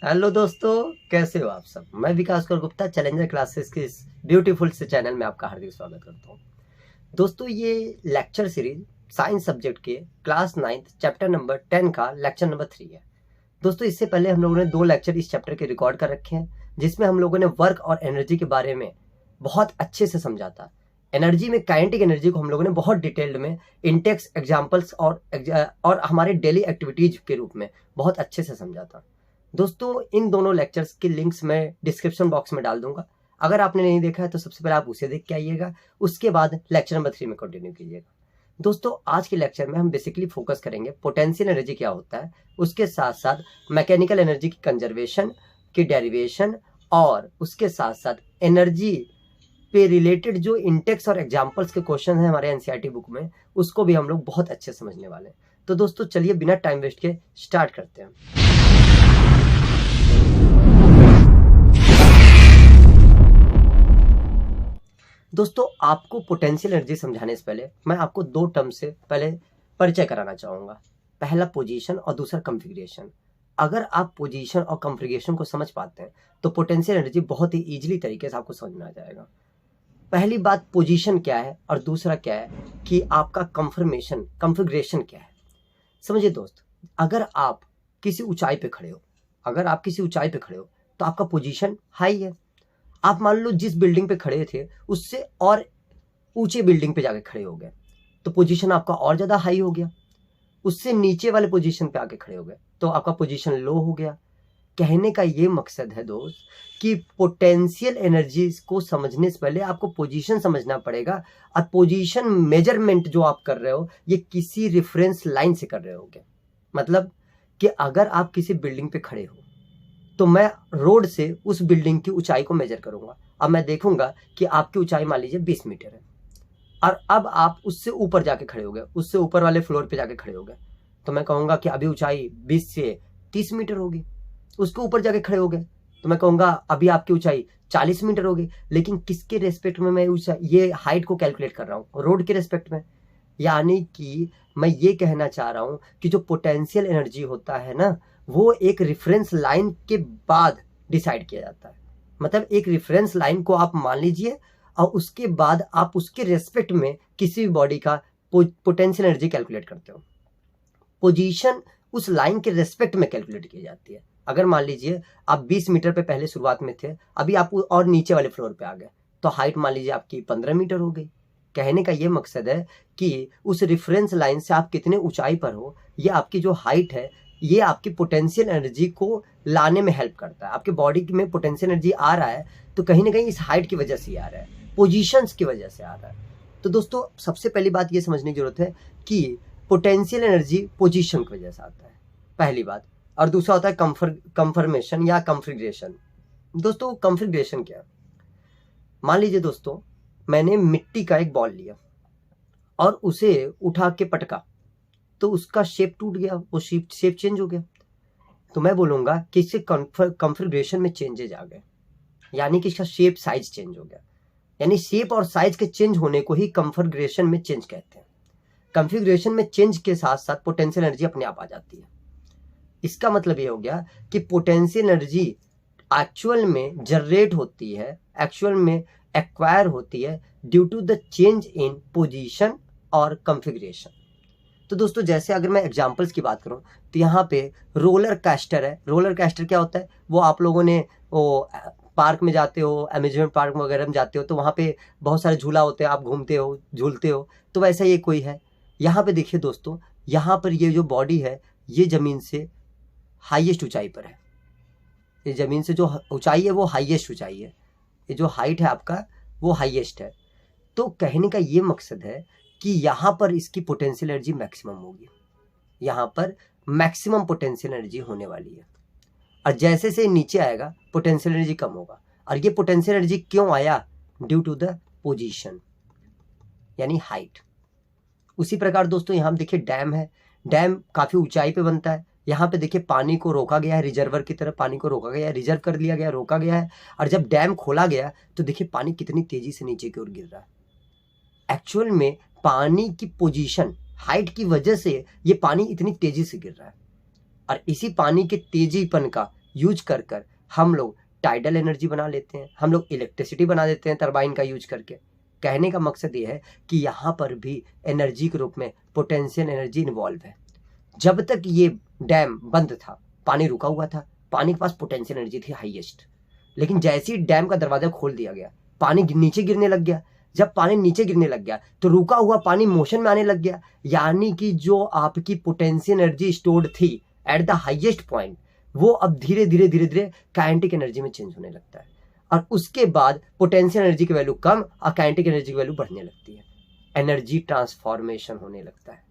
Hello दोस्तों, कैसे हो आप सब। मैं विकास कर गुप्ता चैलेंजर क्लासेस के इस ब्यूटीफुल से चैनल में आपका हार्दिक स्वागत करता हूं। दोस्तों, ये लेक्चर सीरीज साइंस सब्जेक्ट के क्लास 9th चैप्टर नंबर 10 का लेक्चर नंबर 3 है। दोस्तों, इससे पहले हम लोगों ने 2 लेक्चर इस चैप्टर के रिकॉर्ड कर रखे हैं, जिसमें हम लोगों ने वर्क और एनर्जी के बारे में बहुत अच्छे से समझा था। एनर्जी में काइनेटिक एनर्जी को हम लोगों ने बहुत डिटेल्ड में इंटेक्स एग्जाम्पल्स और हमारे डेली एक्टिविटीज के रूप में बहुत अच्छे से समझा था। दोस्तों, इन दोनों लेक्चर्स के लिंक्स मैं डिस्क्रिप्शन बॉक्स में डाल दूंगा। अगर आपने नहीं देखा है तो सबसे पहले आप उसे देख के आइएगा, उसके बाद लेक्चर नंबर 3 में कंटिन्यू कीजिएगा। दोस्तों, आज के लेक्चर में हम बेसिकली फोकस करेंगे पोटेंशियल एनर्जी क्या होता है, उसके साथ साथ मैकेनिकल एनर्जी की कंजर्वेशन की डेरिवेशन, और उसके साथ साथ एनर्जी पे रिलेटेड जो इंटेक्स और एग्जाम्पल्स के क्वेश्चन हैं हमारे एनसीईआरटी बुक में, उसको भी हम लोग बहुत अच्छे से समझने वाले हैं। तो दोस्तों, चलिए बिना टाइम वेस्ट के स्टार्ट करते हैं। दोस्तों, आपको पोटेंशियल एनर्जी समझाने से पहले मैं आपको 2 टर्म से पहले परिचय कराना चाहूंगा। पहला पोजीशन और दूसरा कॉन्फ़िगरेशन। अगर आप पोजीशन और कॉन्फ़िगरेशन को समझ पाते हैं तो पोटेंशियल एनर्जी बहुत ही इजीली तरीके से आपको समझ में आ जाएगा। पहली बात पोजीशन क्या है और दूसरा क्या है कि आपका कॉन्फ़िगरेशन क्या है। समझिए दोस्त, अगर आप किसी ऊंचाई पे खड़े हो तो आपका पोजीशन हाई है। आप मान लो जिस बिल्डिंग पे खड़े थे उससे और ऊंचे बिल्डिंग पे जाके खड़े हो गए तो पोजीशन आपका और ज्यादा हाई हो गया। उससे नीचे वाले पोजीशन पे आके खड़े हो गए तो आपका पोजीशन लो हो गया। कहने का ये मकसद है दोस्त कि पोटेंशियल एनर्जी को समझने से पहले आपको पोजीशन समझना पड़ेगा, और पोजीशन मेजरमेंट जो आप कर रहे हो ये किसी रेफरेंस लाइन से कर रहे होगे। मतलब कि अगर आप किसी बिल्डिंग पे खड़े हो तो मैं रोड से उस बिल्डिंग की ऊंचाई को मेजर करूंगा। अब मैं देखूंगा कि आपकी ऊंचाई मान लीजिए 20 मीटर है, और अब आप उससे ऊपर जाके खड़े हो गए, उससे ऊपर वाले फ्लोर पे जाके खड़े हो गए, तो मैं कहूंगा कि अभी ऊंचाई 20 से 30 मीटर होगी। उसके ऊपर जाके खड़े हो गए तो मैं कहूंगा अभी आपकी ऊंचाई 40 मीटर होगी। लेकिन किसके रेस्पेक्ट में मैं ये हाइट को कैलकुलेट कर रहा हूँ? रोड के रेस्पेक्ट में। यानी कि मैं ये कहना चाह रहा हूं कि जो पोटेंशियल एनर्जी होता है ना, वो एक रेफरेंस लाइन के बाद डिसाइड किया जाता है। मतलब एक रेफरेंस लाइन को आप मान लीजिए और उसके बाद आप उसके रेस्पेक्ट में किसी भी बॉडी का पोटेंशियल एनर्जी कैलकुलेट करते हो। पोजीशन उस लाइन के रेस्पेक्ट में कैलकुलेट की जाती है। अगर मान लीजिए आप 20 मीटर पे पहले शुरुआत में थे, अभी आप और नीचे वाले फ्लोर पे आ गए तो हाइट मान लीजिए आपकी 15 मीटर हो गई। कहने का ये मकसद है कि उस रेफरेंस लाइन से आप कितने ऊंचाई पर हो, ये आपकी जो हाइट है ये आपकी पोटेंशियल एनर्जी को लाने में हेल्प करता है। आपके बॉडी में पोटेंशियल एनर्जी आ रहा है तो कहीं ना कहीं इस हाइट की वजह से आ रहा है, पोजीशंस की वजह से आ रहा है। तो दोस्तों, सबसे पहली बात ये समझने की जरूरत है कि पोटेंशियल एनर्जी पोजीशन की वजह से आता है, पहली बात। और दूसरा होता है कंफर्मेशन या कॉन्फ़िगरेशन। दोस्तों, कॉन्फ़िगरेशन क्या है? मान लीजिए दोस्तों, मैंने मिट्टी का एक बॉल लिया और उसे उठा के पटका तो उसका शेप टूट गया, वो शेप चेंज हो गया। तो मैं बोलूंगा कि इससे कॉन्फ़िगरेशन में चेंजेज आ गए, यानी कि इसका शेप साइज चेंज हो गया। यानी शेप और साइज के चेंज होने को ही कॉन्फ़िगरेशन में चेंज कहते हैं। कॉन्फ़िगरेशन में चेंज के साथ साथ पोटेंशियल एनर्जी अपने आप आ जाती है। इसका मतलब ये हो गया कि पोटेंशियल एनर्जी एक्चुअल में जनरेट होती है, एक्चुअल में एक्वायर होती है due to the change in position और कॉन्फ़िगरेशन। तो दोस्तों, जैसे अगर मैं एग्जांपल्स की बात करूं तो यहाँ पे रोलर कैस्टर है। रोलर कैस्टर क्या होता है? वो आप लोगों ने वो पार्क में जाते हो, अम्यूजमेंट पार्क वगैरह में जाते हो तो वहाँ पे बहुत सारे झूला होते हैं, आप घूमते हो, झूलते हो, तो वैसा ये कोई है। यहाँ पे देखिए दोस्तों, यहाँ पर ये जो बॉडी है ये जमीन से हाईएस्ट ऊंचाई पर है। ये जमीन से जो ऊंचाई है वो हाईएस्ट ऊंचाई है, ये जो हाइट है आपका वो हाईएस्ट है। तो कहने का ये मकसद है कि यहाँ पर इसकी पोटेंशियल एनर्जी मैक्सिमम होगी, यहाँ पर मैक्सिमम पोटेंशियल एनर्जी होने वाली है। और जैसे से नीचे आएगा पोटेंशियल एनर्जी कम होगा। और ये पोटेंशियल एनर्जी क्यों आया? ड्यू टू द पोजीशन, यानी हाइट। उसी प्रकार दोस्तों, यहाँ देखिए डैम है, डैम काफी ऊंचाई पे बनता है। यहाँ पे देखिए पानी को रोका गया है, रिजर्वर की तरह पानी को रोका गया है, रिजर्व कर लिया गया, रोका गया है। और जब डैम खोला गया तो देखिए पानी कितनी तेजी से नीचे की ओर गिर रहा है। एक्चुअल में पानी की पोजीशन, हाइट की वजह से ये पानी इतनी तेजी से गिर रहा है। और इसी पानी के तेजीपन का यूज कर कर हम लोग टाइडल एनर्जी बना लेते हैं, हम लोग इलेक्ट्रिसिटी बना देते हैं टरबाइन का यूज करके। कहने का मकसद ये है कि यहाँ पर भी एनर्जी के रूप में पोटेंशियल एनर्जी इन्वॉल्व है। जब तक ये डैम बंद था, पानी रुका हुआ था, पानी के पास पोटेंशियल एनर्जी थी हाईएस्ट, लेकिन जैसे ही डैम का दरवाजा खोल दिया गया, पानी नीचे गिरने लग गया। जब पानी नीचे गिरने लग गया तो रुका हुआ पानी मोशन में आने लग गया, यानी कि जो आपकी पोटेंशियल एनर्जी स्टोर्ड थी एट द हाईएस्ट पॉइंट, वो अब धीरे धीरे धीरे धीरे काइनेटिक एनर्जी में चेंज होने लगता है, और उसके बाद पोटेंशियल एनर्जी की वैल्यू कम और काइनेटिक एनर्जी की वैल्यू बढ़ने लगती है, एनर्जी ट्रांसफॉर्मेशन होने लगता है।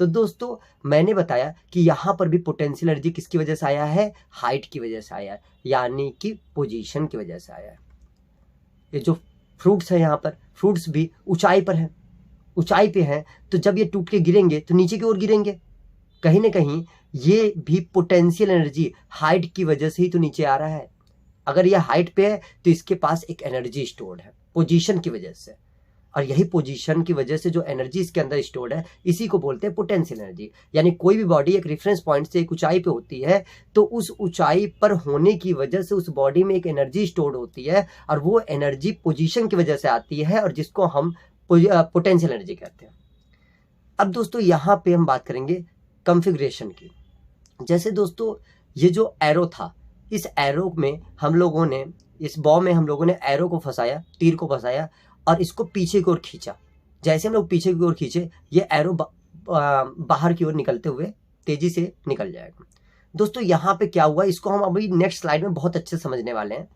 तो दोस्तों मैंने बताया कि यहाँ पर भी पोटेंशियल एनर्जी किसकी वजह से आया है, हाइट की वजह से आया है, यानी कि पोजीशन की वजह से आया है। ये जो फ्रूट्स है, यहाँ पर फ्रूट्स भी ऊंचाई पर हैं, ऊंचाई पे हैं, तो जब ये टूट के गिरेंगे तो नीचे की ओर गिरेंगे, कहीं ना कहीं ये भी पोटेंशियल एनर्जी हाइट की वजह से ही तो नीचे आ रहा है। अगर ये हाइट पे है तो इसके पास एक एनर्जी स्टोर्ड है पोजीशन की वजह से, और यही पोजीशन की वजह से जो एनर्जी इसके अंदर स्टोर्ड है इसी को बोलते हैं पोटेंशियल एनर्जी। यानी कोई भी बॉडी एक रेफरेंस पॉइंट से एक ऊंचाई पे होती है तो उस ऊंचाई पर होने की वजह से उस बॉडी में एक एनर्जी स्टोर्ड होती है, और वो एनर्जी पोजीशन की वजह से आती है, और जिसको हम पोटेंशियल एनर्जी कहते हैं। अब दोस्तों यहाँ पे हम बात करेंगे कॉन्फ़िगरेशन की। जैसे दोस्तों ये जो एरो था, इस एरो में हम लोगों ने, इस बॉ में हम लोगों ने एरो को फंसाया, तीर को फंसाया और इसको पीछे की ओर खींचा। जैसे हम लोग पीछे की ओर खींचे, ये एरो बाहर की ओर निकलते हुए तेजी से निकल जाएगा। दोस्तों यहाँ पे क्या हुआ, इसको हम अभी नेक्स्ट स्लाइड में बहुत अच्छे से समझने वाले हैं।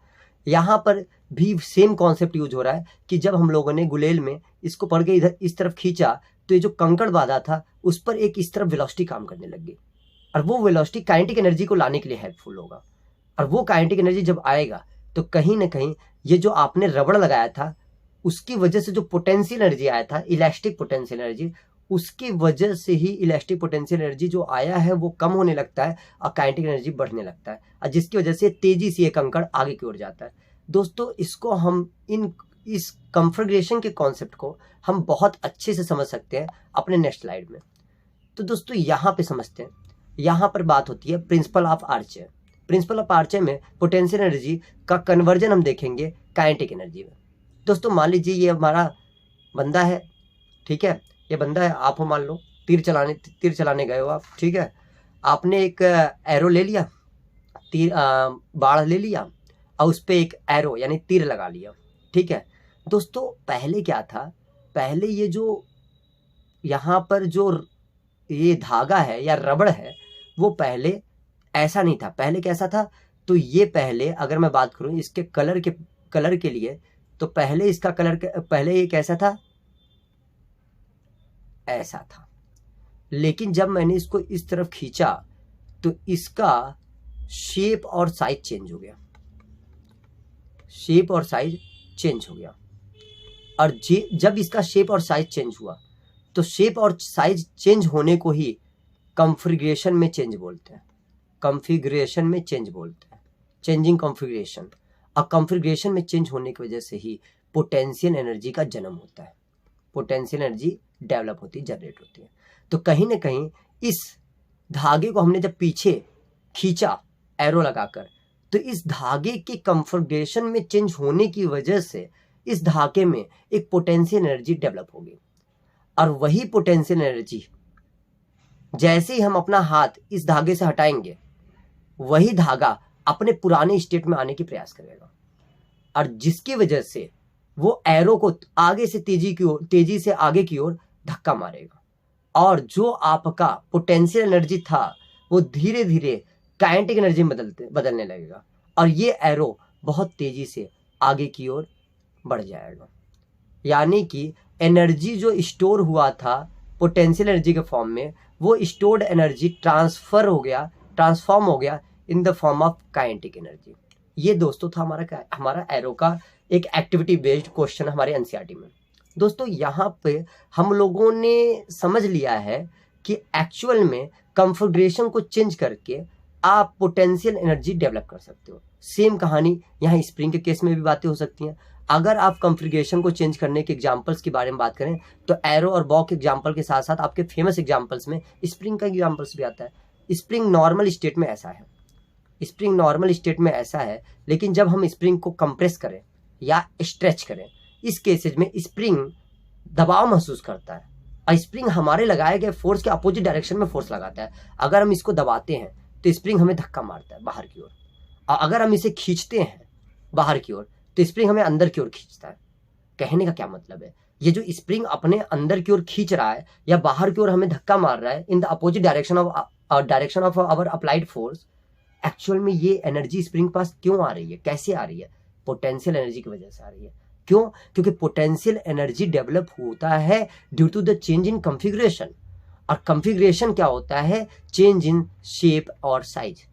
यहाँ पर भी सेम कॉन्सेप्ट यूज हो रहा है कि जब हम लोगों ने गुलेल में इसको पकड़ के इधर इस तरफ खींचा तो ये जो कंकड़ बांधा था उस पर एक इस तरफ वेलोसिटी काम करने लगी, और वो वेलोसिटी काइनेटिक एनर्जी को लाने के लिए हेल्पफुल होगा। और वो काइनेटिक एनर्जी जब आएगा तो कहीं ना कहीं ये जो आपने रबड़ लगाया था उसकी वजह से जो पोटेंशियल एनर्जी आया था, इलास्टिक पोटेंशियल एनर्जी, उसकी वजह से ही इलास्टिक पोटेंशियल एनर्जी जो आया है वो कम होने लगता है और काइनेटिक एनर्जी बढ़ने लगता है, और जिसकी वजह से तेजी से ये कंकड़ आगे की ओर जाता है। दोस्तों इसको हम इस कॉन्फ़िगरेशन के कॉन्सेप्ट को हम बहुत अच्छे से समझ सकते हैं अपने नेक्स्ट स्लाइड में। तो दोस्तों यहाँ पे समझते हैं, यहाँ पर बात होती है प्रिंसिपल ऑफ आर्चे। प्रिंसिपल ऑफ आर्चे में पोटेंशियल एनर्जी का कन्वर्जन हम देखेंगे काइनेटिक एनर्जी में। दोस्तों मान लीजिए ये हमारा बंदा है, ठीक है, ये बंदा है, आप हो मान लो तीर चलाने गए हो आप, ठीक है, आपने एक एरो ले लिया, तीर बाढ़ ले लिया और उस पर एक एरो यानी तीर लगा लिया, ठीक है। दोस्तों पहले क्या था, पहले ये जो यहाँ पर जो ये धागा है या रबड़ है वो पहले ऐसा नहीं था। पहले कैसा था, तो ये पहले अगर मैं बात करूँ इसके कलर के लिए, तो पहले इसका कलर पहले ये कैसा था, ऐसा था। लेकिन जब मैंने इसको इस तरफ खींचा तो इसका शेप और साइज चेंज हो गया, शेप और साइज चेंज हो गया। और जब इसका शेप और साइज चेंज हुआ तो शेप और साइज चेंज होने को ही कॉन्फ़िगरेशन में चेंज बोलते हैं, कॉन्फ़िगरेशन में चेंज बोलते हैं, चेंजिंग कॉन्फ़िगरेशन। और कॉन्फ़िगरेशन में चेंज होने की वजह से ही पोटेंशियल एनर्जी का जन्म होता है, पोटेंशियल एनर्जी डेवलप होती है, जनरेट होती है। तो कहीं ना कहीं इस धागे को हमने जब पीछे खींचा एरो लगाकर, तो इस धागे के कॉन्फ़िगरेशन में चेंज होने की वजह से इस धागे में एक पोटेंशियल एनर्जी डेवलप होगी, और वही पोटेंशियल एनर्जी जैसे ही हम अपना हाथ इस धागे से हटाएंगे वही धागा अपने पुराने स्टेट में आने की प्रयास करेगा, और जिसकी वजह से वो एरो को आगे से तेजी से आगे की ओर धक्का मारेगा, और जो आपका पोटेंशियल एनर्जी था वो धीरे धीरे काइनेटिक एनर्जी में बदलने लगेगा, और ये एरो बहुत तेजी से आगे की ओर बढ़ जाएगा। यानी कि एनर्जी जो स्टोर हुआ था पोटेंशियल एनर्जी के फॉर्म में, वो स्टोर्ड एनर्जी ट्रांसफॉर्म हो गया in the form of kinetic energy. ये दोस्तों था हमारा एरो का एक एक्टिविटी बेस्ड क्वेश्चन हमारे एनसीईआरटी में। दोस्तों यहाँ पे हम लोगों ने समझ लिया है कि एक्चुअल में कॉन्फ़िगरेशन को चेंज करके आप पोटेंशियल एनर्जी डेवलप कर सकते हो। सेम कहानी यहाँ स्प्रिंग के केस में भी बातें हो सकती हैं। अगर आप कॉन्फ़िगरेशन को चेंज करने के एग्जांपल्स के बारे में बात करें तो एरो और बॉ के एग्जांपल के साथ साथ आपके फेमस एग्जांपल्स में स्प्रिंग का एग्जांपल्स भी आता है। स्प्रिंग नॉर्मल स्टेट में ऐसा है, स्प्रिंग नॉर्मल स्टेट में ऐसा है, लेकिन जब हम स्प्रिंग को कंप्रेस करें या स्ट्रेच करें, इस केसेज में स्प्रिंग दबाव महसूस करता है और स्प्रिंग हमारे लगाए गए फोर्स के अपोजिट डायरेक्शन में फोर्स लगाता है। अगर हम इसको दबाते हैं तो स्प्रिंग हमें धक्का मारता है बाहर की ओर, और अगर हम इसे खींचते हैं बाहर की ओर तो स्प्रिंग हमें अंदर की ओर खींचता है। कहने का क्या मतलब है, ये जो स्प्रिंग अपने अंदर की ओर खींच रहा है या बाहर की ओर हमें धक्का मार रहा है in the opposite direction of our applied force, actual में ये एनर्जी स्प्रिंग पास क्यों आ रही है, कैसे आ रही है? पोटेंशियल एनर्जी की वजह से आ रही है। क्यों? क्योंकि पोटेंशियल एनर्जी डेवलप होता है due to the change in configuration, और कॉन्फ़िगरेशन क्या होता है? चेंज इन शेप और साइज।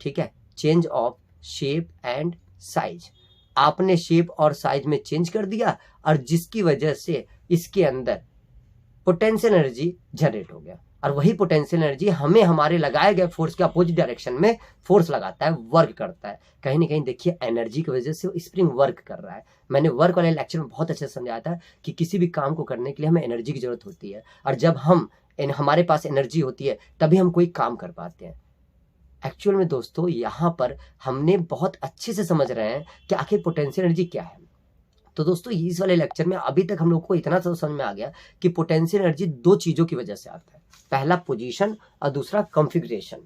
ठीक है, change of shape and size. आपने शेप और साइज में चेंज कर दिया और जिसकी वजह से इसके अंदर पोटेंशियल एनर्जी जनरेट हो गया, और वही पोटेंशियल एनर्जी हमें हमारे लगाए गए फोर्स के अपोजिट डायरेक्शन में फोर्स लगाता है, वर्क करता है। कहीं ना कहीं देखिए एनर्जी की वजह से स्प्रिंग वर्क कर रहा है। मैंने वर्क वाले लेक्चर में बहुत अच्छे से समझाया था कि किसी भी काम को करने के लिए हमें एनर्जी की जरूरत होती है, और जब हमारे पास एनर्जी होती है तभी हम कोई काम कर पाते हैं। एक्चुअल में दोस्तों यहाँ पर हमने बहुत अच्छे से समझ रहे हैं कि आखिर पोटेंशियल एनर्जी क्या है। तो दोस्तों इस वाले लेक्चर में अभी तक हम लोग को इतना तो समझ में आ गया कि पोटेंशियल एनर्जी दो चीजों की वजह से आता है, पहला पोजीशन और दूसरा कॉन्फ़िगरेशन।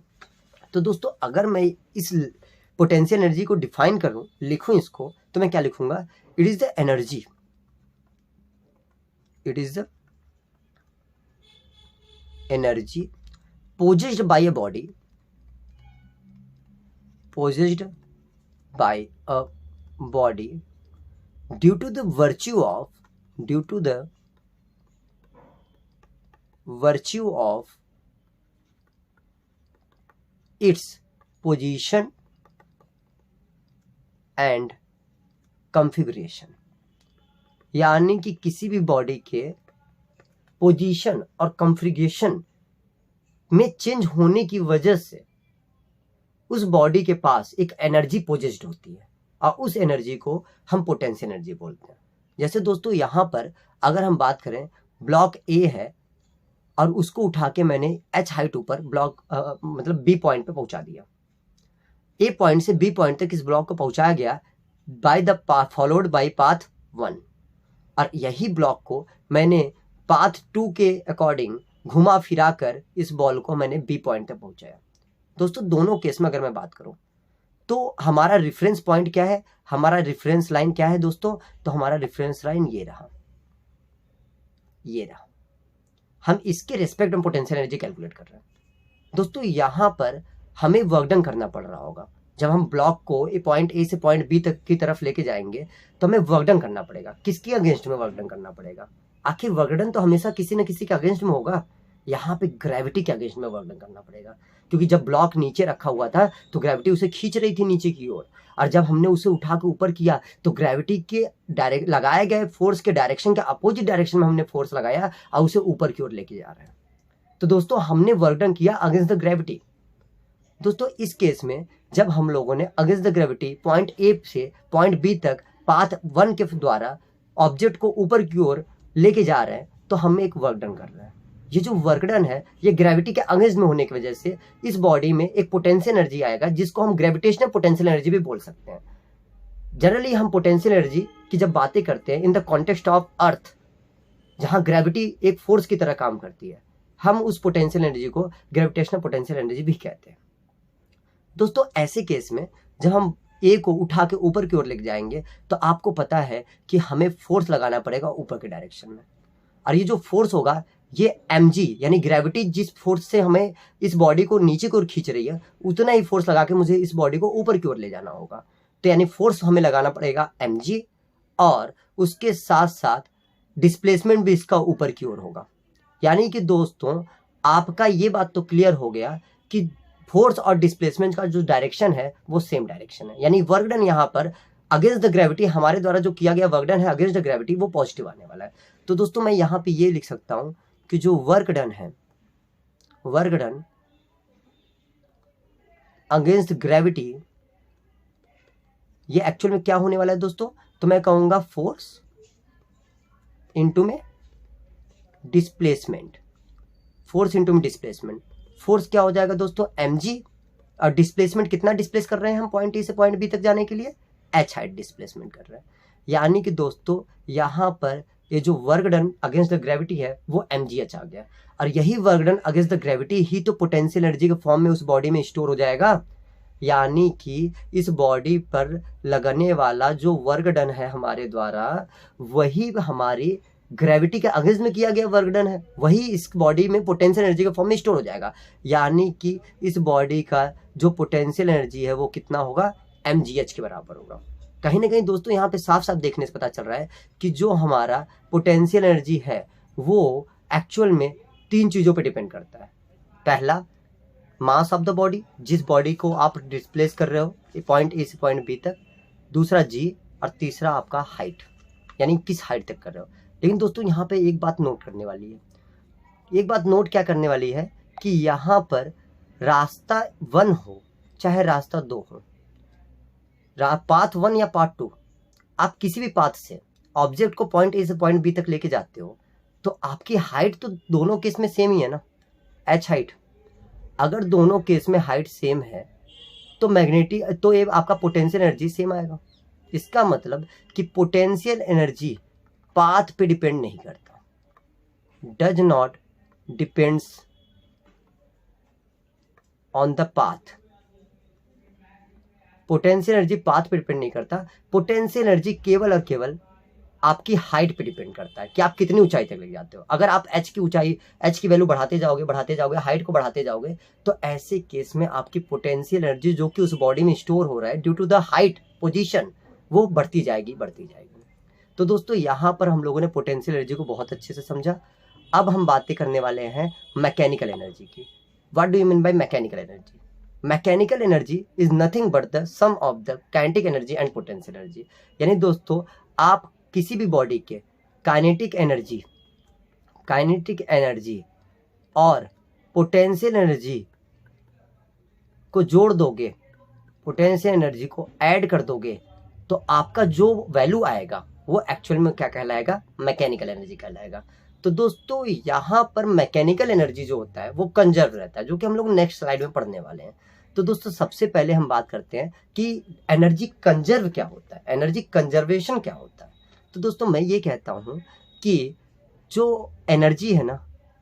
तो दोस्तों अगर मैं इस पोटेंशियल एनर्जी को डिफाइन करूं, लिखूं इसको, तो मैं क्या लिखूंगा? It is the energy, it is the energy possessed by a body, possessed by a body due to the virtue of its position and configuration। यानी कि किसी भी बॉडी के पोजीशन और कॉन्फ़िगरेशन में चेंज होने की वजह से उस बॉडी के पास एक एनर्जी पोजेस्ड होती है, और उस एनर्जी को हम पोटेंशियल एनर्जी बोलते हैं। जैसे दोस्तों यहाँ पर अगर हम बात करें, ब्लॉक ए है और उसको उठा के मैंने एच हाइट ऊपर ब्लॉक मतलब बी पॉइंट पे पहुंचा दिया। ए पॉइंट से बी पॉइंट तक इस ब्लॉक को पहुंचाया गया by the followed by path 1, और यही ब्लॉक को मैंने पाथ 2 के अकॉर्डिंग घुमा फिरा कर इस बॉल को मैंने बी पॉइंट तक पहुंचाया। दोस्तों दोनों केस में अगर मैं बात करूं तो हमारा रेफरेंस पॉइंट क्या है, हमारा रेफरेंस लाइन क्या है दोस्तों? तो हमारा रेफरेंस लाइन ये रहा, ये रहा। हम इसके रेस्पेक्ट में पोटेंशियल एनर्जी कैलकुलेट कर रहे हैं। दोस्तों यहां पर हमें वर्क डन करना पड़ रहा होगा। जब हम ब्लॉक को पॉइंट ए से पॉइंट बी तक की तरफ लेके जाएंगे तो हमें वर्क डन करना पड़ेगा। किसके अगेंस्ट में वर्क डन करना पड़ेगा? आखिर वर्क डन तो हमेशा किसी न किसी के अगेंस्ट में होगा। यहाँ पे ग्रेविटी के अगेंस्ट में वर्क डन करना पड़ेगा, क्योंकि जब ब्लॉक नीचे रखा हुआ था तो ग्रेविटी उसे खींच रही थी नीचे की ओर, और जब हमने उसे उठा के ऊपर किया तो ग्रेविटी के डायरेक्ट लगाए गए फोर्स के डायरेक्शन के अपोजिट डायरेक्शन में हमने फोर्स लगाया और उसे ऊपर की ओर लेके जा रहे हैं। तो दोस्तों हमने वर्क डन किया अगेंस्ट द ग्रेविटी। दोस्तों इस केस में जब हम लोगों ने against the gravity point A से पॉइंट बी तक पाथ 1 के द्वारा ऑब्जेक्ट को ऊपर की ओर लेके जा रहे हैं, तो हम एक वर्क डन कर रहे हैं। ये जो वर्क डन है ये ग्रेविटी के अगेंस्ट में होने की वजह से इस बॉडी में एक पोटेंशियल एनर्जी आएगा, जिसको हम ग्रेविटेशनल पोटेंशियल एनर्जी भी बोल सकते हैं। जनरली हम पोटेंशियल एनर्जी की जब बातें करते हैं in the context of earth, जहां ग्रेविटी एक फोर्स की तरह काम करती है, हम उस पोटेंशियल एनर्जी को ग्रेविटेशनल पोटेंशियल एनर्जी भी कहते हैं। दोस्तों ऐसे केस में जब हम ए को उठा के ऊपर की ओर लेके जाएंगे तो आपको पता है कि हमें फोर्स लगाना पड़ेगा ऊपर के डायरेक्शन में, और ये जो फोर्स होगा ये mg यानी ग्रेविटी जिस फोर्स से हमें इस बॉडी को नीचे की ओर खींच रही है उतना ही फोर्स लगा के मुझे इस बॉडी को ऊपर की ओर ले जाना होगा। तो यानी फोर्स हमें लगाना पड़ेगा mg, और उसके साथ साथ डिस्प्लेसमेंट भी इसका ऊपर की ओर होगा। यानी कि दोस्तों आपका ये बात तो क्लियर हो गया कि फोर्स और डिस्प्लेसमेंट का जो डायरेक्शन है वो सेम डायरेक्शन है। यानी वर्क डन यहाँ पर अगेंस्ट द ग्रेविटी, हमारे द्वारा जो किया गया वर्क डन है अगेंस्ट द ग्रेविटी, वो पॉजिटिव आने वाला है। तो दोस्तों मैं यहाँ पे ये लिख सकता हूं कि जो वर्क डन है, वर्क डन अगेंस्ट ग्रेविटी, ये एक्चुअल में क्या होने वाला है दोस्तों? तो मैं कहूंगा फोर्स इनटू में डिस्प्लेसमेंट, फोर्स इनटू में डिस्प्लेसमेंट। फोर्स क्या हो जाएगा दोस्तों? mg और डिस्प्लेसमेंट कितना डिस्प्लेस कर रहे हैं हम पॉइंट ए से पॉइंट बी तक जाने के लिए, h हाइट डिस्प्लेसमेंट कर रहे हैं। यानी कि दोस्तों यहाँ पर ये जो work done against the gravity है वो mgh आ गया, और यही work done against the gravity ही तो पोटेंशियल एनर्जी के फॉर्म में उस बॉडी में स्टोर हो जाएगा। यानी कि इस बॉडी पर लगने वाला जो वर्क डन है हमारे द्वारा, वही हमारी ग्रेविटी के अगेंस्ट में किया गया वर्क डन है, वही इस बॉडी में पोटेंशियल एनर्जी के फॉर्म में स्टोर हो जाएगा। यानी कि इस बॉडी का जो पोटेंशियल एनर्जी है वो कितना होगा, mgh के बराबर होगा। कहीं ना कहीं दोस्तों यहाँ पे साफ साफ देखने से पता चल रहा है कि जो हमारा पोटेंशियल एनर्जी है वो एक्चुअल में 3 चीज़ों पे डिपेंड करता है। पहला, मास ऑफ द बॉडी, जिस बॉडी को आप डिस्प्लेस कर रहे हो पॉइंट ए से पॉइंट बी तक। दूसरा g, और तीसरा आपका हाइट, यानी किस हाइट तक कर रहे हो। लेकिन दोस्तों यहाँ पे एक बात नोट करने वाली है, एक बात नोट क्या करने वाली है कि यहाँ पर रास्ता 1 हो चाहे रास्ता 2 हो, पाथ 1 या पाथ 2, आप किसी भी पाथ से ऑब्जेक्ट को पॉइंट ए से पॉइंट बी तक लेके जाते हो तो आपकी हाइट तो दोनों केस में सेम ही है ना, h हाइट। अगर दोनों केस में हाइट सेम है तो मैग्नेटिक तो ये आपका पोटेंशियल एनर्जी सेम आएगा। इसका मतलब कि पोटेंशियल एनर्जी पाथ पे डिपेंड नहीं करता, does not depends on the path. Potential energy path पे डिपेंड नहीं करता, पोटेंशियल एनर्जी केवल और केवल आपकी हाइट पे डिपेंड करता है कि आप कितनी ऊंचाई तक ले जाते हो। अगर आप h की ऊंचाई, h की वैल्यू बढ़ाते जाओगे, हाइट को बढ़ाते जाओगे, तो ऐसे केस में आपकी पोटेंशियल एनर्जी जो कि उस बॉडी में स्टोर हो रहा है due to the height position, वो बढ़ती जाएगी। तो दोस्तों यहाँ पर हम लोगों ने पोटेंशियल एनर्जी को बहुत अच्छे से समझा। अब हम बातें करने वाले हैं मैकेनिकल एनर्जी की। What do you mean by mechanical energy? Mechanical energy is nothing but the sum of the kinetic energy and potential energy. यानी दोस्तों आप किसी भी बॉडी के काइनेटिक एनर्जी और पोटेंशियल एनर्जी को जोड़ दोगे, पोटेंशियल एनर्जी को ऐड कर दोगे, तो आपका जो वैल्यू आएगा वो एक्चुअल में क्या कहलाएगा, मैकेनिकल एनर्जी कहलाएगा। तो दोस्तों यहाँ पर मैकेनिकल एनर्जी जो होता है वो कंजर्व रहता है, जो कि हम लोग नेक्स्ट स्लाइड में पढ़ने वाले हैं। तो दोस्तों सबसे पहले हम बात करते हैं कि एनर्जी कंजर्व क्या होता है, एनर्जी कंजर्वेशन क्या होता है। तो दोस्तों मैं ये कहता हूँ कि जो एनर्जी है ना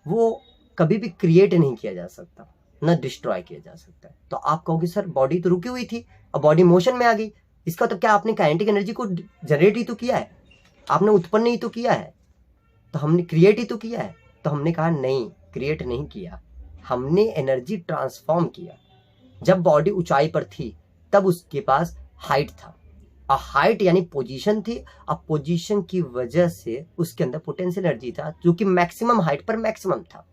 वो कभी भी क्रिएट नहीं किया जा सकता, ना डिस्ट्रॉय किया जा सकता है। तो आप कहोगे सर बॉडी तो रुकी हुई थी और बॉडी मोशन में आ गई, इसका तो क्या आपने काइनेटिक एनर्जी को जनरेट ही तो किया है, आपने उत्पन्न ही तो किया है, तो हमने क्रिएट ही तो किया है। तो हमने कहा नहीं, क्रिएट नहीं किया, हमने एनर्जी ट्रांसफॉर्म किया। जब बॉडी ऊंचाई पर थी तब उसके पास हाइट था, और हाइट यानी पोजीशन थी, और पोजीशन की वजह से उसके अंदर पोटेंशियल एनर्जी था जो कि मैक्सिमम हाइट पर मैक्सिमम था।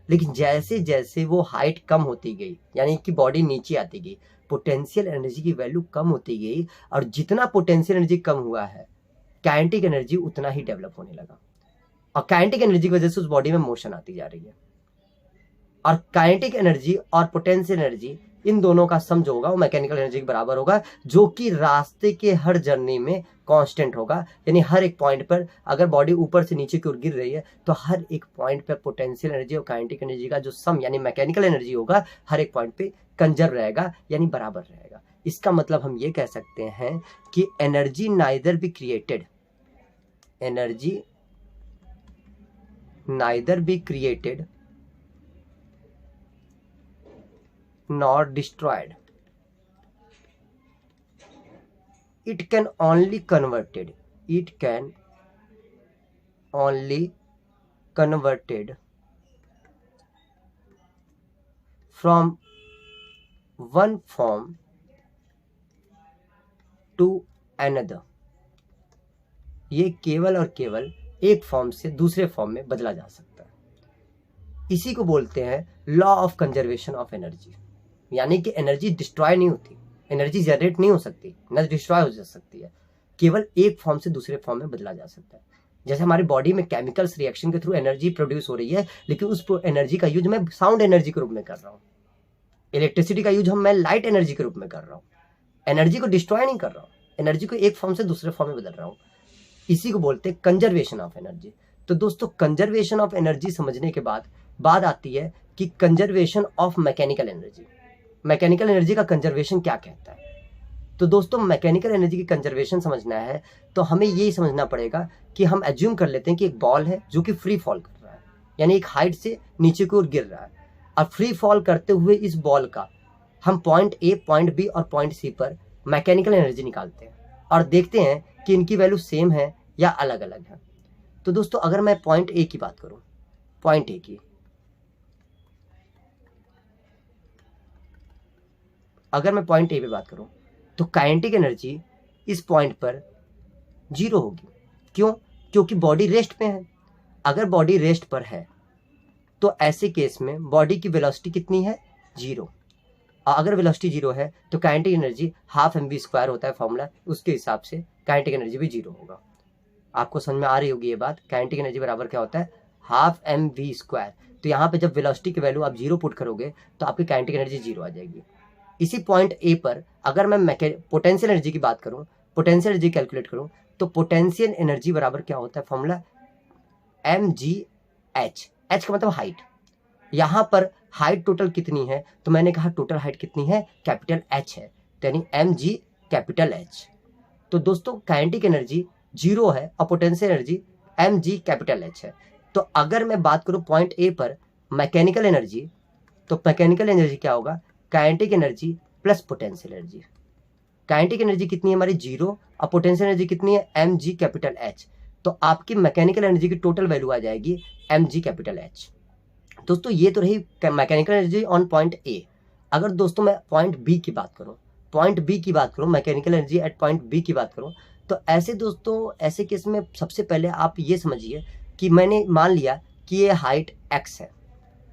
लेकिन जैसे जैसे वो हाइट कम होती गई, यानी कि बॉडी नीचे आती गई, पोटेंशियल एनर्जी की वैल्यू कम होती गई, और जितना पोटेंशियल एनर्जी कम हुआ है काइनेटिक एनर्जी उतना ही डेवलप होने लगा, और काइनेटिक एनर्जी की वजह से उस बॉडी में मोशन आती जा रही है। और काइनेटिक एनर्जी और पोटेंशियल एनर्जी इन दोनों का सम जो होगा वो मैकेनिकल एनर्जी के बराबर होगा, जो कि रास्ते के हर जर्नी में कांस्टेंट होगा। यानी हर एक पॉइंट पर अगर बॉडी ऊपर से नीचे की ओर गिर रही है तो हर एक पॉइंट पर पोटेंशियल एनर्जी और काइनेटिक एनर्जी का जो सम यानी मैकेनिकल एनर्जी होगा हर एक पॉइंट पे कंजर्व रहेगा, यानी बराबर रहेगा। इसका मतलब हम ये कह सकते हैं कि energy neither be created, energy neither be created nor destroyed, it can only converted from one form to another। ये केवल और केवल एक फॉर्म से दूसरे फॉर्म में बदला जा सकता है। इसी को बोलते हैं law of conservation of energy. यानी कि एनर्जी डिस्ट्रॉय नहीं होती, एनर्जी जनरेट नहीं हो सकती, ना डिस्ट्रॉय हो जा सकती है, केवल एक फॉर्म से दूसरे फॉर्म में बदला जा सकता है। जैसे हमारी बॉडी में केमिकल्स रिएक्शन के थ्रू एनर्जी प्रोड्यूस हो रही है, लेकिन उस एनर्जी का यूज मैं साउंड एनर्जी के रूप में कर रहा हूँ, इलेक्ट्रिसिटी का यूज मैं लाइट एनर्जी के रूप में कर रहा हूँ। एनर्जी को डिस्ट्रॉय नहीं कर रहा हूँ, एनर्जी को एक फॉर्म से दूसरे फॉर्म में बदल रहा हूँ। इसी को बोलते हैं कंजर्वेशन ऑफ एनर्जी। तो दोस्तों कंजर्वेशन ऑफ एनर्जी समझने के बाद बात आती है कि conservation of mechanical energy. Mechanical energy का कंजर्वेशन क्या कहता है। तो दोस्तों मैकेनिकल एनर्जी की कंजर्वेशन समझना है तो हमें यही समझना पड़ेगा कि हम एज्यूम कर लेते हैं कि एक बॉल है जो कि फ्री फॉल कर रहा है, यानी एक हाइट से नीचे की ओर गिर रहा है, और फ्री फॉल करते हुए इस बॉल का हम पॉइंट ए, पॉइंट बी और पॉइंट सी पर मैकेनिकल एनर्जी निकालते हैं और देखते हैं कि इनकी वैल्यू सेम है या अलग अलग है। तो दोस्तों अगर मैं पॉइंट ए की बात करूं, पॉइंट ए की, अगर मैं पॉइंट ए पे बात करूं तो काइनेटिक एनर्जी इस पॉइंट पर 0 होगी। क्यों? क्योंकि बॉडी रेस्ट पे है। अगर बॉडी रेस्ट पर है तो ऐसे केस में बॉडी की वेलोसिटी कितनी है? 0। अगर वेलोसिटी 0 है तो काइनेटिक एनर्जी हाफ mv² होता है फॉर्मूला, उसके हिसाब से काइनेटिक एनर्जी भी 0 होगा। आपको समझ में आ रही होगी ये बात। काइनेटिक एनर्जी बराबर क्या होता है? Half mv²। तो यहाँ पे जब वेलोसिटी की वैल्यू आप 0 पुट करोगे तो आपकी काइनेटिक एनर्जी 0 आ जाएगी। इसी पॉइंट ए पर अगर मैं पोटेंशियल एनर्जी की बात करूं, पोटेंशियल एनर्जी कैलकुलेट करूं, तो पोटेंशियल एनर्जी बराबर क्या होता है फॉर्मूला? mgh। h का मतलब हाइट। यहां पर हाइट टोटल कितनी है? तो मैंने कहा टोटल हाइट कितनी है? कैपिटल H है, तो यानी mg कैपिटल H। तो दोस्तों काइनेटिक एनर्जी 0 है और potential energy mg capital H है। तो अगर मैं बात करूं पॉइंट ए पर मैकेनिकल एनर्जी, तो मैकेनिकल एनर्जी क्या होगा? Kinetic energy plus potential energy. Kinetic energy कितनी है हमारी? 0, और पोटेंशियल एनर्जी कितनी है? mg capital H। तो आपकी मैकेनिकल एनर्जी की टोटल वैल्यू आ जाएगी mg कैपिटल H। दोस्तों ये तो रही mechanical energy on point A. अगर दोस्तों मैं पॉइंट बी की बात करूं, पॉइंट बी की बात करूं, mechanical energy at point B की बात करूं, तो ऐसे दोस्तों ऐसे केस में सबसे पहले आप ये समझिए कि मैंने मान लिया कि ये हाइट x है,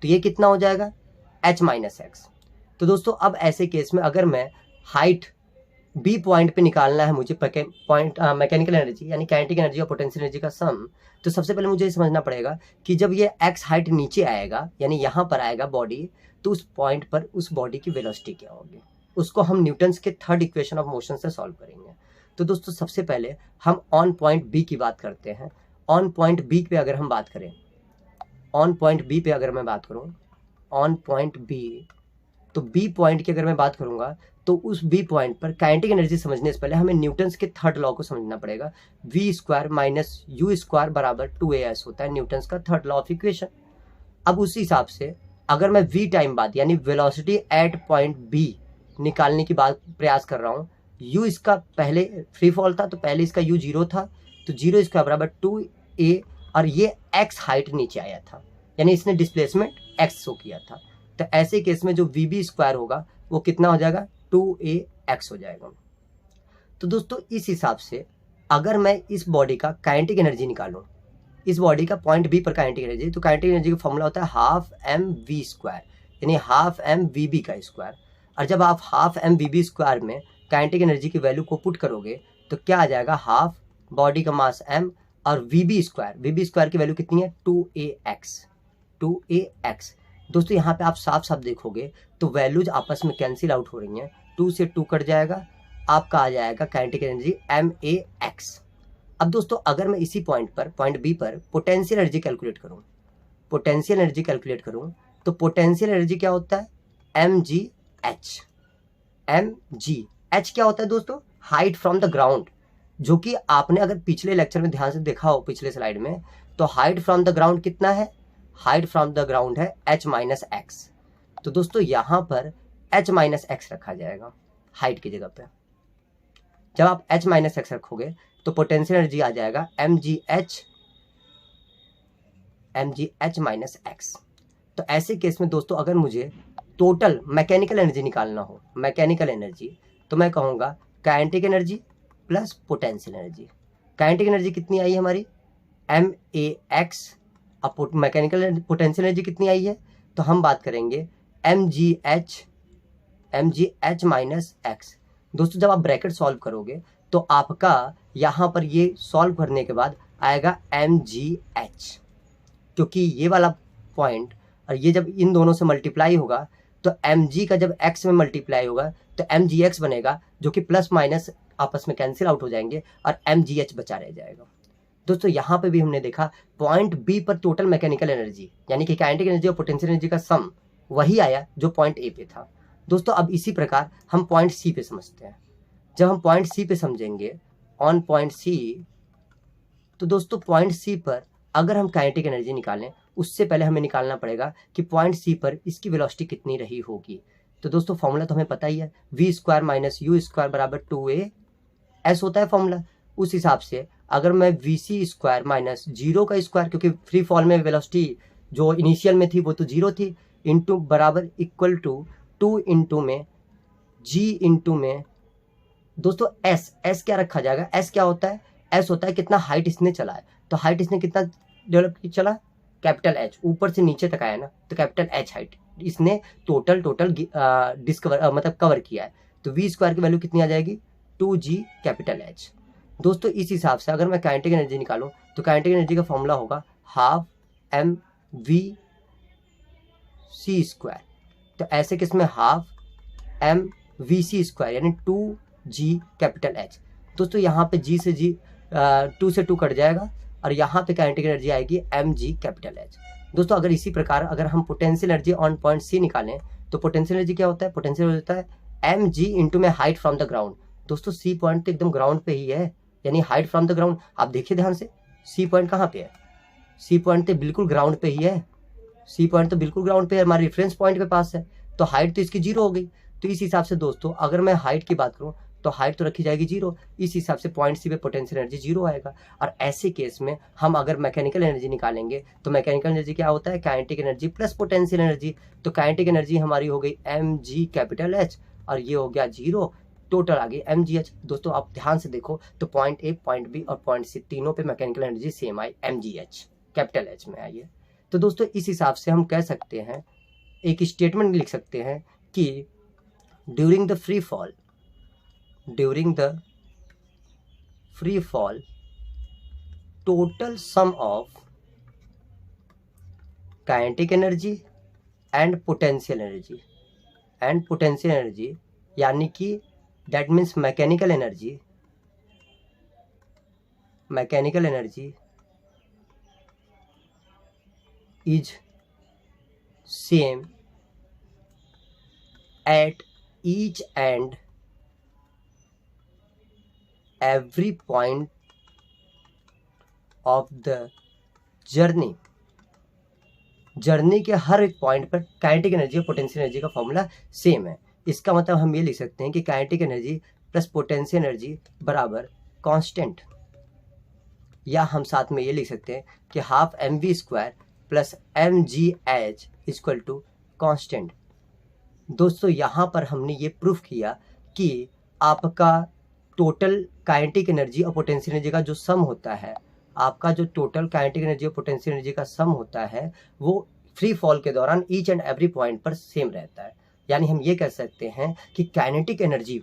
तो ये कितना हो जाएगा? h minus x. तो दोस्तों अब ऐसे केस में अगर मैं हाइट बी पॉइंट पे निकालना है मुझे पॉइंट मैकेनिकल एनर्जी यानी काइनेटिक एनर्जी और पोटेंशियल एनर्जी का सम, तो सबसे पहले मुझे ये समझना पड़ेगा कि जब ये x हाइट नीचे आएगा यानी यहाँ पर आएगा बॉडी, तो उस पॉइंट पर उस बॉडी की वेलोसिटी क्या होगी, उसको हम न्यूटन्स के थर्ड इक्वेशन ऑफ मोशन से सॉल्व करेंगे। तो दोस्तों सबसे पहले हम ऑन पॉइंट बी की बात करते हैं। ऑन पॉइंट बी पे अगर हम बात करें, ऑन पॉइंट बी पे अगर मैं बात करूँ, ऑन पॉइंट बी, तो बी पॉइंट की अगर मैं बात करूंगा तो उस बी पॉइंट पर काइनेटिक एनर्जी समझने से पहले हमें न्यूटन्स के थर्ड लॉ को समझना पड़ेगा। v² माइनस u² बराबर 2as होता है न्यूटन्स का थर्ड लॉ ऑफ इक्वेशन। अब उसी हिसाब से अगर मैं v टाइम बाद यानी वेलोसिटी एट पॉइंट बी निकालने की बात प्रयास कर रहा हूँ, u इसका पहले फ्री फॉल था तो पहले इसका u 0 था, तो 0 इसका बराबर 2a, और ये x हाइट नीचे आया था यानी इसने डिस्प्लेसमेंट x शो किया था। तो ऐसे केस में जो vb² होगा वो कितना हो जाएगा? 2ax हो जाएगा। तो दोस्तों इस हिसाब से अगर मैं इस बॉडी का काइनेटिक एनर्जी निकालूं, इस बॉडी का पॉइंट बी पर काइनेटिक एनर्जी, तो काइनेटिक एनर्जी का फॉर्मूला होता है हाफ mv² यानी हाफ mvb का स्क्वायर। और जब आप हाफ mvb² में काइनेटिक एनर्जी की वैल्यू को पुट करोगे तो क्या आ जाएगा? हाफ बॉडी का मास m और vb² की वैल्यू कितनी है? 2ax। दोस्तों यहाँ पे आप साफ साफ देखोगे तो वैल्यूज आपस में कैंसिल आउट हो रही हैं, 2 से 2 कट जाएगा, आपका आ जाएगा काइनेटिक एनर्जी max। अब दोस्तों अगर मैं इसी पॉइंट पर, पॉइंट बी पर पोटेंशियल एनर्जी कैलकुलेट करूं, पोटेंशियल एनर्जी कैलकुलेट करूं, तो पोटेंशियल एनर्जी क्या होता है? mgh। mgh क्या होता है दोस्तों? हाइट फ्रॉम द ग्राउंड, जो कि आपने अगर पिछले लेक्चर में ध्यान से देखा हो, पिछले स्लाइड में, तो हाइट फ्रॉम द ग्राउंड कितना है? हाइट फ्रॉम द ग्राउंड है h माइनस एक्स। तो दोस्तों यहाँ पर h माइनस एक्स रखा जाएगा हाइट की जगह पे। जब आप h माइनस एक्स रखोगे तो पोटेंशियल एनर्जी आ जाएगा mgh माइनस एक्स। तो ऐसे केस में दोस्तों अगर मुझे टोटल मैकेनिकल एनर्जी निकालना हो, मैकेनिकल एनर्जी, तो मैं कहूँगा kinetic energy plus potential energy. Kinetic energy कितनी आई है हमारी? max। अब मैकेनिकल पोटेंशियल एनर्जी कितनी आई है? तो हम बात करेंगे mgh माइनस एक्स। दोस्तों जब आप ब्रैकेट सॉल्व करोगे तो आपका यहाँ पर ये सॉल्व करने के बाद आएगा mgh, क्योंकि ये वाला पॉइंट और ये जब इन दोनों से मल्टीप्लाई होगा तो mg का जब x में मल्टीप्लाई होगा तो mgx बनेगा, जो कि प्लस माइनस आपस में कैंसिल आउट हो जाएंगे और mgh बचा रह जाएगा। दोस्तों यहाँ पे भी हमने देखा पॉइंट बी पर टोटल मैकेनिकल एनर्जी यानी कि काइनेटिक एनर्जी और पोटेंशियल एनर्जी का सम वही आया जो पॉइंट ए पे था। दोस्तों अब इसी प्रकार हम पॉइंट सी पे समझते हैं। जब हम पॉइंट सी पे समझेंगे, ऑन पॉइंट सी, तो दोस्तों पॉइंट सी पर अगर हम काइनेटिक एनर्जी निकालें, उससे पहले हमें निकालना पड़ेगा कि पॉइंट सी पर इसकी वेलोसिटी कितनी रही होगी। तो दोस्तों फॉर्मूला तो हमें पता ही है, v square minus u square बराबर 2a होता है फॉर्मूला। उस हिसाब से अगर मैं v c square minus zero का स्क्वायर, क्योंकि फ्री फॉल में वेलोसिटी जो इनिशियल में थी वो तो जीरो थी, इंटू बराबर इक्वल टू 2 इंटू में जी इंटू में दोस्तों एस क्या रखा जाएगा, एस क्या होता है, एस होता है कितना हाइट इसने चला है। तो हाइट इसने कितना डेवलप चला, कैपिटल एच, ऊपर से नीचे तक आया ना, तो कैपिटल एच हाइट इसने टोटल डिस्कवर मतलब कवर किया है। तो वी स्क्वायर की वैल्यू कितनी आ जाएगी, 2g कैपिटल एच। दोस्तों इस हिसाब से अगर मैं काइनेटिक एनर्जी निकालूं, तो काइनेटिक एनर्जी का फॉर्मूला होगा half m v c square. तो ऐसे किसमें half m v c square यानी 2g कैपिटल एच। दोस्तों यहाँ पे g से g 2 से 2 कट जाएगा और यहाँ पे काइनेटिक एनर्जी आएगी mg कैपिटल एच। दोस्तों अगर इसी प्रकार अगर हम potential energy on point C निकालें, तो पोटेंशियल एनर्जी क्या होता है, पोटेंशियल होता है mg इंटू में हाइट फ्रॉम द ग्राउंड। दोस्तों सी पॉइंट तो एकदम ग्राउंड पे ही है, यानी हाइट फ्रॉम द ग्राउंड। आप देखिए ध्यान से, सी पॉइंट कहाँ पे है, सी पॉइंट तो बिल्कुल ग्राउंड पे ही है, सी पॉइंट तो बिल्कुल ग्राउंड पे है, हमारे रेफरेंस पॉइंट के पास है, तो हाइट तो इसकी जीरो हो गई। तो इस हिसाब से दोस्तों अगर मैं हाइट की बात करूं, तो हाइट तो रखी जाएगी जीरो, इस हिसाब से पॉइंट सी पे पोटेंशियल एनर्जी जीरो आएगा। और ऐसे केस में हम अगर मैकेनिकल एनर्जी निकालेंगे, तो मैकेनिकल एनर्जी क्या होता है, kinetic energy plus potential energy. तो काइनेटिक एनर्जी हमारी हो गई mg कैपिटल एच और ये हो गया जीरो, टोटल आ गई mgh। दोस्तों आप ध्यान से देखो तो पॉइंट ए, पॉइंट बी और पॉइंट सी तीनों पे मैकेनिकल एनर्जी सेम आई, mgh कैपिटल एच में आई है। तो दोस्तों इस हिसाब से हम कह सकते हैं, एक स्टेटमेंट लिख सकते हैं कि during the free fall total sum of kinetic energy and potential energy यानी कि that means mechanical energy is same at each and every point of the journey के हर एक पॉइंट पर काइनेटिक एनर्जी और पोटेंशियल एनर्जी का formula same है। इसका मतलब हम ये लिख सकते हैं कि kinetic energy plus potential energy बराबर कांस्टेंट, या हम साथ में ये लिख सकते हैं कि half m v square plus mgh equal to constant. दोस्तों यहाँ पर हमने ये प्रूफ किया कि आपका टोटल काइनेटिक एनर्जी और पोटेंशियल एनर्जी का जो सम होता है, आपका जो टोटल काइनेटिक एनर्जी और पोटेंशियल एनर्जी का सम होता है, वो फ्री फॉल के दौरान ईच एंड एवरी पॉइंट पर सेम रहता है। यानी हम ये कह सकते हैं कि काइनेटिक एनर्जी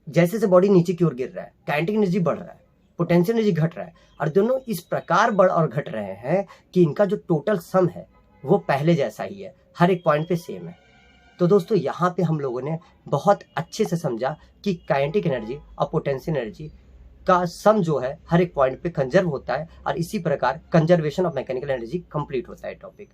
जैसे जैसे बॉडी नीचे की ओर गिर रहा है, काइनेटिक एनर्जी बढ़ रहा है, पोटेंशियल एनर्जी घट रहा है, और दोनों इस प्रकार बढ़ और घट रहे हैं कि इनका जो टोटल सम है वो पहले जैसा ही है, हर एक पॉइंट पे सेम है। तो दोस्तों यहाँ पे हम लोगों ने बहुत अच्छे से समझा कि काइनेटिक एनर्जी और पोटेंशियल एनर्जी का सम जो है हर एक पॉइंट पे कंजर्व होता है, और इसी प्रकार conservation of mechanical energy complete होता है टॉपिक।